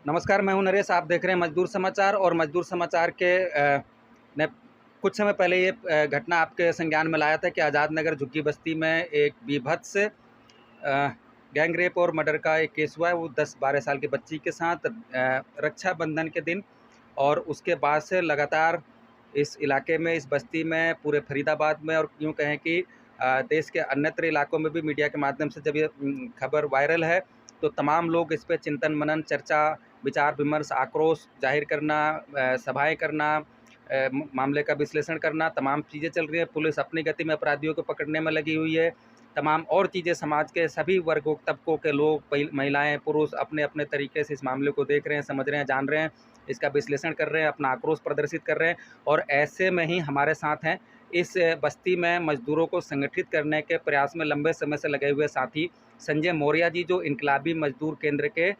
नमस्कार, मैं हूं नरेश। आप देख रहे हैं मजदूर समाचार। और मजदूर समाचार के ने कुछ समय पहले ये घटना आपके संज्ञान में लाया था कि आज़ाद नगर झुग्गी बस्ती में एक बीभत्स गैंग रेप और मर्डर का एक केस हुआ है, वो 10-12 साल की बच्ची के साथ रक्षाबंधन के दिन। और उसके बाद से लगातार इस इलाके में, इस बस्ती में, पूरे फरीदाबाद में और यूँ कहें कि देश के अन्यत्र इलाकों में भी मीडिया के माध्यम से जब ये खबर वायरल है, तो तमाम लोग इस पे चिंतन मनन, चर्चा, विचार विमर्श, आक्रोश जाहिर करना, सभाएँ करना, मामले का विश्लेषण करना, तमाम चीज़ें चल रही हैं। पुलिस अपनी गति में अपराधियों को पकड़ने में लगी हुई है। तमाम और चीज़ें, समाज के सभी वर्गों, तबकों के लोग, महिलाएँ, पुरुष अपने अपने तरीके से इस मामले को देख रहे हैं, समझ रहे हैं, जान रहे हैं, इसका विश्लेषण कर रहे हैं, अपना आक्रोश प्रदर्शित कर रहे हैं। और ऐसे में ही हमारे साथ हैं इस बस्ती में मजदूरों को संगठित करने के प्रयास में लंबे समय से लगे हुए साथी संजय मौर्य जी, जो इनकलाबी मजदूर केंद्र के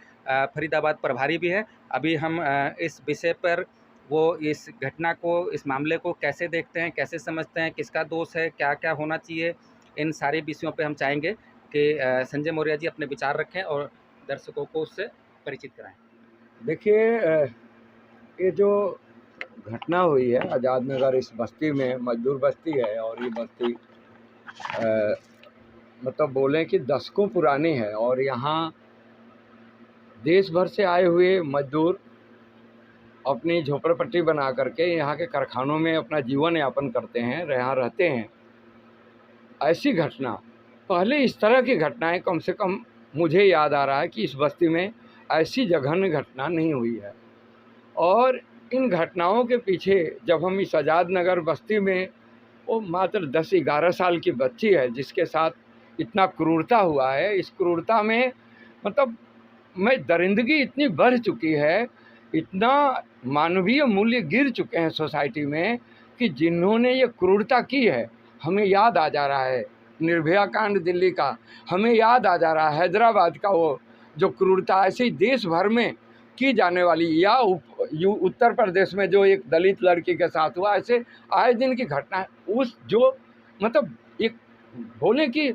फरीदाबाद प्रभारी भी हैं। अभी हम इस विषय पर, वो इस घटना को, इस मामले को कैसे देखते हैं, कैसे समझते हैं, किसका दोष है, क्या क्या होना चाहिए, इन सारे विषयों पे हम चाहेंगे कि संजय मौर्य जी अपने विचार रखें और दर्शकों को उससे परिचित कराएं। देखिए, ये जो घटना हुई है आज़ाद नगर, इस बस्ती में मजदूर बस्ती है और ये बस्ती मतलब बोलें कि दशकों पुरानी है। और यहाँ देश भर से आए हुए मजदूर अपनी झोपड़पट्टी बना करके यहाँ के कारखानों में अपना जीवन यापन करते हैं, यहाँ रहते हैं। ऐसी घटना, पहले इस तरह की घटनाएं कम से कम मुझे याद आ रहा है कि इस बस्ती में ऐसी जघन्य घटना नहीं हुई है। और इन घटनाओं के पीछे जब हम इस आज़ाद नगर बस्ती में, वो मात्र 10-11 साल की बच्ची है जिसके साथ इतना क्रूरता हुआ है, इस क्रूरता में मतलब दरिंदगी इतनी बढ़ चुकी है, इतना मानवीय मूल्य गिर चुके हैं सोसाइटी में कि जिन्होंने ये क्रूरता की है, हमें याद आ जा रहा है निर्भया कांड दिल्ली का, हमें याद आ जा रहा है हैदराबाद का वो जो क्रूरता ऐसे ही देश भर में की जाने वाली, या उत्तर प्रदेश में जो एक दलित लड़की के साथ हुआ, ऐसे आए दिन की घटना है। उस जो मतलब एक बोले कि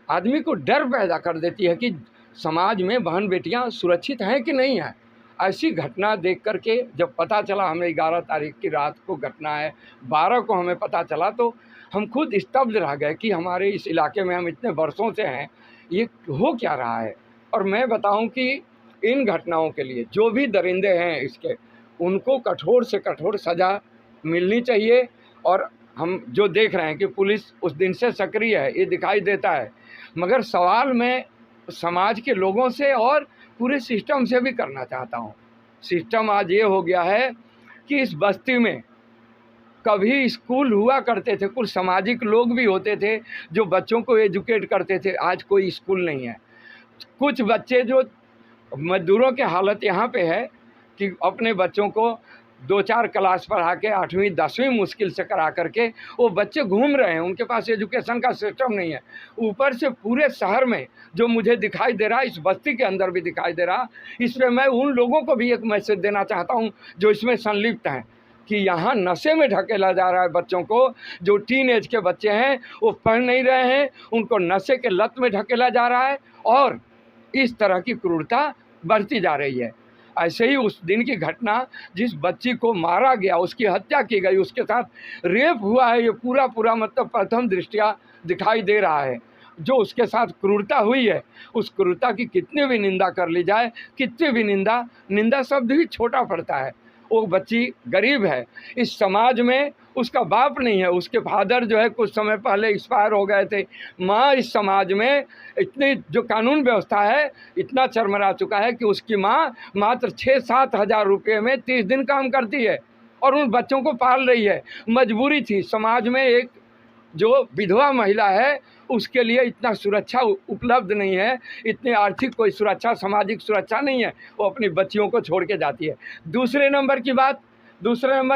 आदमी को डर पैदा कर देती है कि समाज में बहन बेटियां सुरक्षित हैं कि नहीं है। ऐसी घटना देख करके जब पता चला, हमें 11 तारीख की रात को घटना है, 12 को हमें पता चला, तो हम खुद स्तब्ध रह गए कि हमारे इस इलाके में हम इतने वर्षों से हैं, ये हो क्या रहा है। और मैं बताऊं कि इन घटनाओं के लिए जो भी दरिंदे हैं इसके, उनको कठोर से कठोर सज़ा मिलनी चाहिए। और हम जो देख रहे हैं कि पुलिस उस दिन से सक्रिय है, ये दिखाई देता है। मगर सवाल मैं समाज के लोगों से और पूरे सिस्टम से भी करना चाहता हूँ। सिस्टम आज ये हो गया है कि इस बस्ती में कभी स्कूल हुआ करते थे, कुछ सामाजिक लोग भी होते थे जो बच्चों को एजुकेट करते थे, आज कोई स्कूल नहीं है। कुछ बच्चे जो मजदूरों की हालत यहाँ पे है कि अपने बच्चों को 2-4 क्लास पढ़ा के 8वीं 10वीं मुश्किल से करा करके वो बच्चे घूम रहे हैं, उनके पास एजुकेशन का सिस्टम नहीं है। ऊपर से पूरे शहर में जो मुझे दिखाई दे रहा है, इस बस्ती के अंदर भी दिखाई दे रहा, इसमें मैं उन लोगों को भी एक मैसेज देना चाहता हूँ जो इसमें संलिप्त हैं कि यहाँ नशे में ढकेला जा रहा है बच्चों को। जो टीन एज के बच्चे हैं वो पढ़ नहीं रहे हैं, उनको नशे के लत में ढकेला जा रहा है और इस तरह की क्रूरता बढ़ती जा रही है। ऐसे ही उस दिन की घटना, जिस बच्ची को मारा गया, उसकी हत्या की गई, उसके साथ रेप हुआ है, ये पूरा मतलब प्रथम दृष्टया दिखाई दे रहा है। जो उसके साथ क्रूरता हुई है, उस क्रूरता की कितनी भी निंदा कर ली जाए, कितनी भी निंदा शब्द ही छोटा पड़ता है। वो बच्ची गरीब है, इस समाज में उसका बाप नहीं है, उसके फादर जो है कुछ समय पहले एक्सपायर हो गए थे। माँ इस समाज में इतनी जो कानून व्यवस्था है इतना चरमरा चुका है कि उसकी माँ मात्र 6-7 हज़ार रुपये में 30 दिन काम करती है और उन बच्चों को पाल रही है। मजबूरी थी, समाज में एक जो विधवा महिला है उसके लिए इतना सुरक्षा उपलब्ध नहीं है, इतनी आर्थिक कोई सुरक्षा, सामाजिक सुरक्षा नहीं है, वो अपनी बच्चियों को छोड़ के जाती है। दूसरे नंबर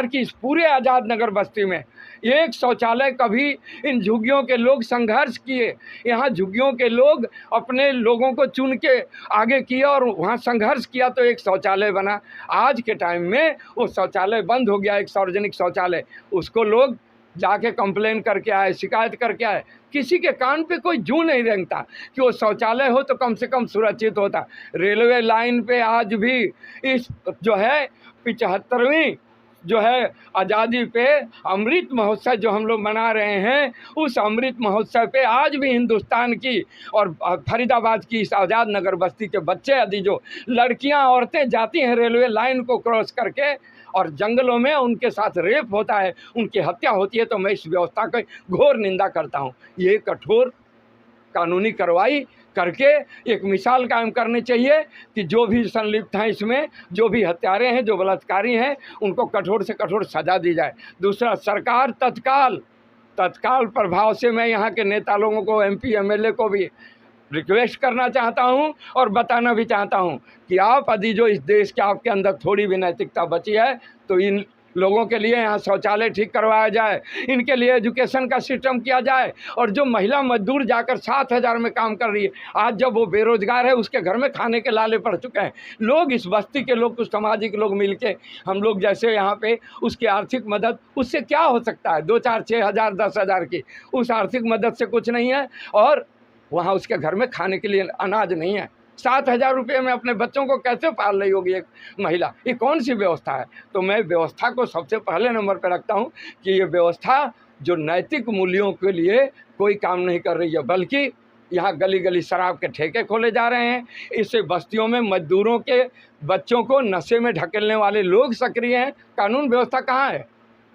की इस पूरे आज़ाद नगर बस्ती में एक शौचालय कभी इन झुग्गियों के लोग संघर्ष किए, यहाँ झुग्गियों के लोग अपने लोगों को चुन के आगे किए और वहाँ संघर्ष किया तो एक शौचालय बना। आज के टाइम में वो शौचालय बंद हो गया, एक सार्वजनिक शौचालय, उसको लोग जाके कंप्लेन करके आए, शिकायत करके आए, किसी के कान पे कोई जूं नहीं रेंगता कि वो शौचालय हो तो कम से कम सुरक्षित होता। रेलवे लाइन पे आज भी इस जो है 75वीं जो है आज़ादी पे अमृत महोत्सव जो हम लोग मना रहे हैं, उस अमृत महोत्सव पे आज भी हिंदुस्तान की और फरीदाबाद की इस आज़ाद नगर बस्ती के बच्चे आदि जो लड़कियां औरतें जाती हैं रेलवे लाइन को क्रॉस करके और जंगलों में उनके साथ रेप होता है, उनकी हत्या होती है, तो मैं इस व्यवस्था की घोर निंदा करता हूँ। ये कठोर कानूनी कार्रवाई करके एक मिसाल कायम करनी चाहिए कि जो भी संलिप्त हैं इसमें, जो भी हत्यारे हैं, जो बलात्कारी हैं, उनको कठोर से कठोर सजा दी जाए। दूसरा, सरकार तत्काल प्रभाव से मैं यहाँ के नेता लोगों को, MP MLA को भी रिक्वेस्ट करना चाहता हूँ और बताना भी चाहता हूँ कि आप यदि जो इस देश के आपके अंदर थोड़ी भी नैतिकता बची है तो इन लोगों के लिए यहाँ शौचालय ठीक करवाया जाए, इनके लिए एजुकेशन का सिस्टम किया जाए। और जो महिला मजदूर जाकर 7,000 में काम कर रही है, आज जब वो बेरोजगार है, उसके घर में खाने के लाले पड़ चुके हैं। लोग, इस बस्ती के लोग, कुछ सामाजिक लोग मिलके, हम लोग जैसे यहाँ पे, उसकी आर्थिक मदद, उससे क्या हो सकता है? 2, 4, 6 हज़ार, 10 हज़ार की उस आर्थिक मदद से कुछ नहीं है। और वहाँ उसके घर में खाने के लिए अनाज नहीं है। 7,000 रुपये में अपने बच्चों को कैसे पाल रही होगी एक महिला? ये कौन सी व्यवस्था है? तो मैं व्यवस्था को सबसे पहले नंबर पर रखता हूँ कि ये व्यवस्था जो नैतिक मूल्यों के लिए कोई काम नहीं कर रही है, बल्कि यहाँ गली गली शराब के ठेके खोले जा रहे हैं। इससे बस्तियों में मजदूरों के बच्चों को नशे में ढकेलने वाले लोग सक्रिय हैं। कानून व्यवस्था कहाँ है?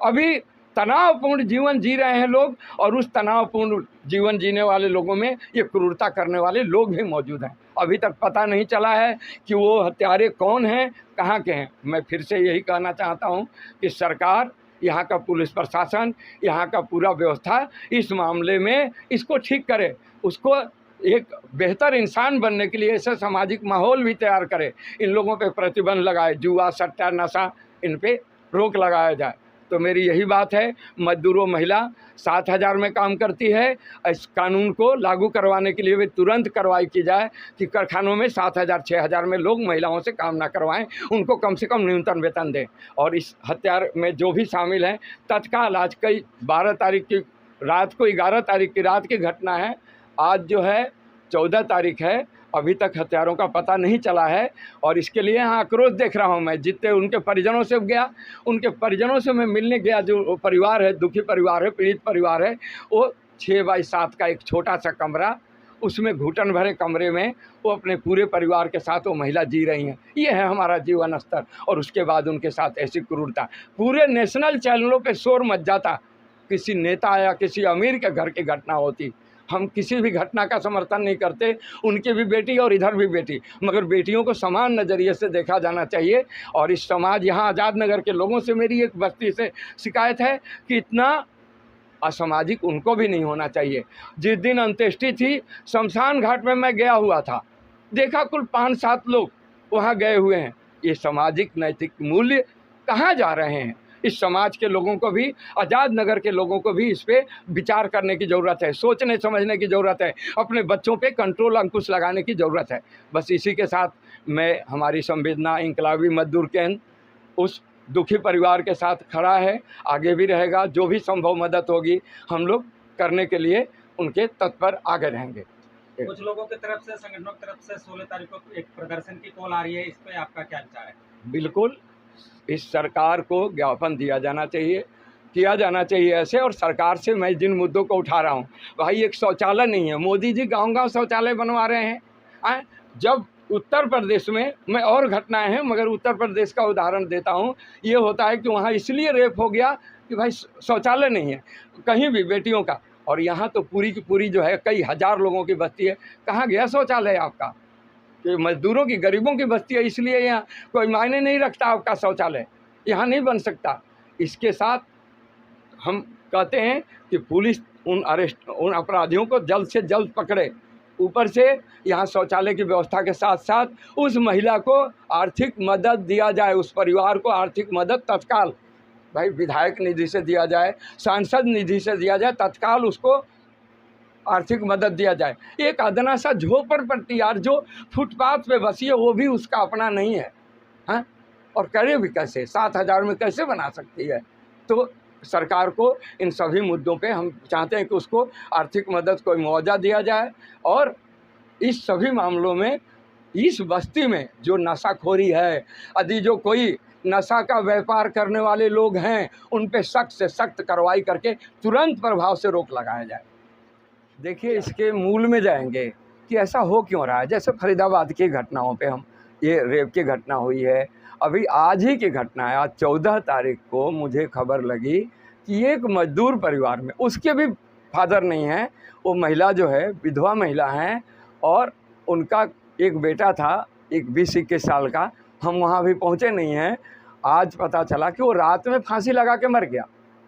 अभी तनावपूर्ण जीवन जी रहे हैं लोग, और उस तनावपूर्ण जीवन जीने वाले लोगों में ये क्रूरता करने वाले लोग भी मौजूद हैं। अभी तक पता नहीं चला है कि वो हत्यारे कौन हैं, कहाँ के हैं। मैं फिर से यही कहना चाहता हूँ कि सरकार, यहाँ का पुलिस प्रशासन, यहाँ का पूरा व्यवस्था इस मामले में इसको ठीक करे, उसको एक बेहतर इंसान बनने के लिए ऐसा सामाजिक माहौल भी तैयार करे, इन लोगों पे प्रतिबंध लगाए, जुआ, सट्टा, नशा, इन पे रोक लगाया जाए। तो मेरी यही बात है। मजदूरों महिला 7,000 में काम करती है, इस कानून को लागू करवाने के लिए भी तुरंत कार्रवाई की जाए कि कारखानों में 7,000, 6,000 में लोग महिलाओं से काम ना करवाएं, उनको कम से कम न्यूनतम वेतन दें। और इस हत्या में जो भी शामिल हैं, तत्काल, आज कई 12 तारीख की रात को, 11 तारीख की रात की घटना है, आज जो है 14 तारीख है, अभी तक हत्यारों का पता नहीं चला है। और इसके लिए यहाँ आक्रोश देख रहा हूँ मैं। जितने उनके परिजनों से गया, उनके परिजनों से मैं मिलने गया, जो परिवार है, दुखी परिवार है, पीड़ित परिवार है, वो 6 बाई 7 का एक छोटा सा कमरा, उसमें घुटन भरे कमरे में वो अपने पूरे परिवार के साथ वो महिला जी रही हैं। ये है हमारा जीवन स्तर। और उसके बाद उनके साथ ऐसी क्रूरता, पूरे नेशनल चैनलों पर शोर मच जाता, किसी नेता या किसी अमीर के घर की घटना होती। हम किसी भी घटना का समर्थन नहीं करते, उनकी भी बेटी और इधर भी बेटी, मगर बेटियों को समान नज़रिए से देखा जाना चाहिए। और इस समाज, यहाँ आज़ाद नगर के लोगों से मेरी एक बस्ती से शिकायत है कि इतना असामाजिक उनको भी नहीं होना चाहिए। जिस दिन अंत्येष्टि थी, शमशान घाट में मैं गया हुआ था, देखा कुल 5-7 लोग वहाँ गए हुए हैं। ये सामाजिक नैतिक मूल्य कहाँ जा रहे हैं? इस समाज के लोगों को भी, आज़ाद नगर के लोगों को भी इस पे विचार करने की ज़रूरत है, सोचने समझने की ज़रूरत है, अपने बच्चों पे कंट्रोल, अंकुश लगाने की ज़रूरत है। बस इसी के साथ मैं, हमारी संवेदना इंकलाबी मजदूर केंद्र उस दुखी परिवार के साथ खड़ा है, आगे भी रहेगा। जो भी संभव मदद होगी हम लोग करने के लिए उनके तत्पर आगे रहेंगे। कुछ लोगों की तरफ से, संगठनों की तरफ से 16 तारीख को एक प्रदर्शन की कॉल आ रही है, इस पे आपका क्या विचार है? बिल्कुल, इस सरकार को ज्ञापन दिया जाना चाहिए, किया जाना चाहिए ऐसे। और सरकार से मैं जिन मुद्दों को उठा रहा हूँ, भाई एक शौचालय नहीं है, मोदी जी गांव-गांव शौचालय बनवा रहे हैं। जब उत्तर प्रदेश में, मैं और घटनाएं हैं मगर उत्तर प्रदेश का उदाहरण देता हूँ, ये होता है कि वहाँ इसलिए रेप हो गया कि भाई शौचालय नहीं है कहीं भी बेटियों का। और यहाँ तो पूरी की पूरी जो है, कई हज़ार लोगों की बस्ती है, कहाँ गया शौचालय आपका? कि मजदूरों की, गरीबों की बस्ती है, इसलिए यहाँ कोई मायने नहीं रखता आपका शौचालय, यहाँ नहीं बन सकता। इसके साथ हम कहते हैं कि पुलिस उन अपराधियों को जल्द से जल्द पकड़े। ऊपर से यहाँ शौचालय की व्यवस्था के साथ साथ उस महिला को आर्थिक मदद दिया जाए, उस परिवार को आर्थिक मदद तत्काल, भाई विधायक निधि से दिया जाए, सांसद निधि से दिया जाए, तत्काल उसको आर्थिक मदद दिया जाए। एक अदना सा झोपड़पट्टी यार, जो फुटपाथ पे बसी है, वो भी उसका अपना नहीं है, हाँ? और करे भी कैसे? 7,000 में कैसे बना सकती है? तो सरकार को इन सभी मुद्दों पे हम चाहते हैं कि उसको आर्थिक मदद, कोई मुआवजा दिया जाए और इस सभी मामलों में इस बस्ती में जो नशाखोरी है, यदि जो कोई नशा का व्यापार करने वाले लोग हैं उन पे सख्त से सख्त कार्रवाई करके तुरंत प्रभाव से रोक लगाया जाए। देखिए, इसके मूल में जाएंगे कि ऐसा हो क्यों रहा है। जैसे फरीदाबाद की घटनाओं पे हम, ये रेप की घटना हुई है, अभी आज ही की घटना है, आज 14 तारीख को मुझे खबर लगी कि एक मजदूर परिवार में, उसके भी फादर नहीं हैं, वो महिला जो है विधवा महिला हैं और उनका एक बेटा था, एक 20-21 साल का। हम वहाँ भी पहुँचे नहीं हैं, आज पता चला कि वो रात में फांसी लगा के मर गया।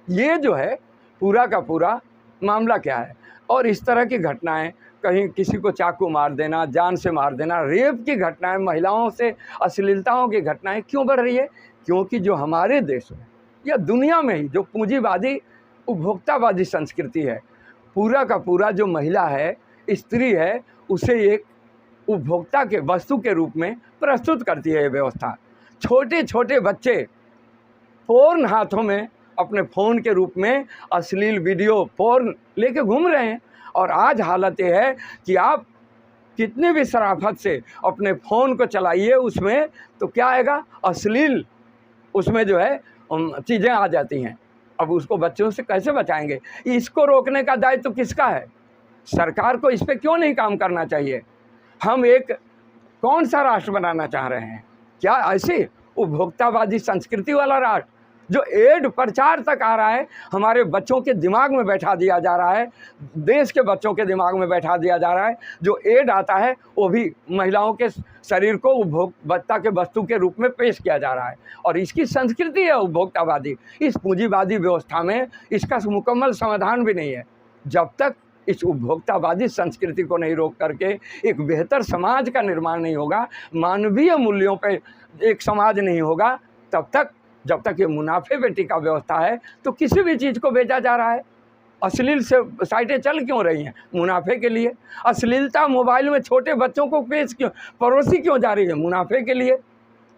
ये जो है पूरा का पूरा मामला क्या है। और इस तरह की घटनाएं, कहीं किसी को चाकू मार देना, जान से मार देना, रेप की घटनाएं, महिलाओं से अश्लीलताओं की घटनाएं क्यों बढ़ रही है? क्योंकि जो हमारे देश में या दुनिया में ही जो पूंजीवादी उपभोक्तावादी संस्कृति है, पूरा का पूरा जो महिला है, स्त्री है, उसे एक उपभोक्ता के वस्तु के रूप में प्रस्तुत करती है ये व्यवस्था। छोटे छोटे बच्चे पोर्न हाथों में, अपने फ़ोन के रूप में अश्लील वीडियो पोर्न लेके घूम रहे हैं। और आज हालत ये है कि आप कितनी भी शराफत से अपने फ़ोन को चलाइए, उसमें तो क्या आएगा, अश्लील उसमें जो है चीज़ें आ जाती हैं। अब उसको बच्चों से कैसे बचाएंगे? इसको रोकने का दायित्व तो किसका है? सरकार को इस पे क्यों नहीं काम करना चाहिए? हम एक कौन सा राष्ट्र बनाना चाह रहे हैं? क्या ऐसी उपभोक्तावादी संस्कृति वाला राष्ट्र जो एड प्रचार तक आ रहा है, हमारे बच्चों के दिमाग में बैठा दिया जा रहा है, देश के बच्चों के दिमाग में बैठा दिया जा रहा है। जो एड आता है वो भी महिलाओं के शरीर को उपभोक्ता के वस्तु के रूप में पेश किया जा रहा है और इसकी संस्कृति है उपभोक्तावादी। इस पूंजीवादी व्यवस्था में इसका मुकम्मल समाधान भी नहीं है। जब तक इस उपभोक्तावादी संस्कृति को नहीं रोक करके एक बेहतर समाज का निर्माण नहीं होगा, मानवीय मूल्यों पे एक समाज नहीं होगा, तब तक, जब तक ये मुनाफे पे टिका व्यवस्था है तो किसी भी चीज़ को बेचा जा रहा है। अश्लील से साइटें चल क्यों रही हैं? मुनाफे के लिए। अश्लीलता मोबाइल में छोटे बच्चों को परोसी क्यों जा रही है? मुनाफे के लिए।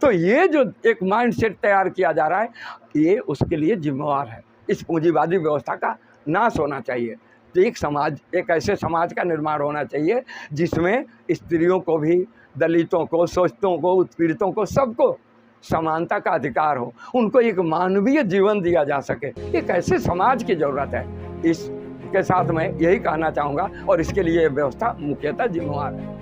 तो ये जो एक माइंडसेट तैयार किया जा रहा है, ये उसके लिए जिम्मेवार है। इस पूंजीवादी व्यवस्था का नाश होना चाहिए। तो एक समाज, एक ऐसे समाज का निर्माण होना चाहिए जिसमें स्त्रियों को भी, दलितों को, शोषितों को, उत्पीड़ितों को, सबको समानता का अधिकार हो, उनको एक मानवीय जीवन दिया जा सके। एक ऐसे समाज की ज़रूरत है। इसके साथ मैं यही कहना चाहूँगा और इसके लिए व्यवस्था मुख्यतः जिम्मेवार है।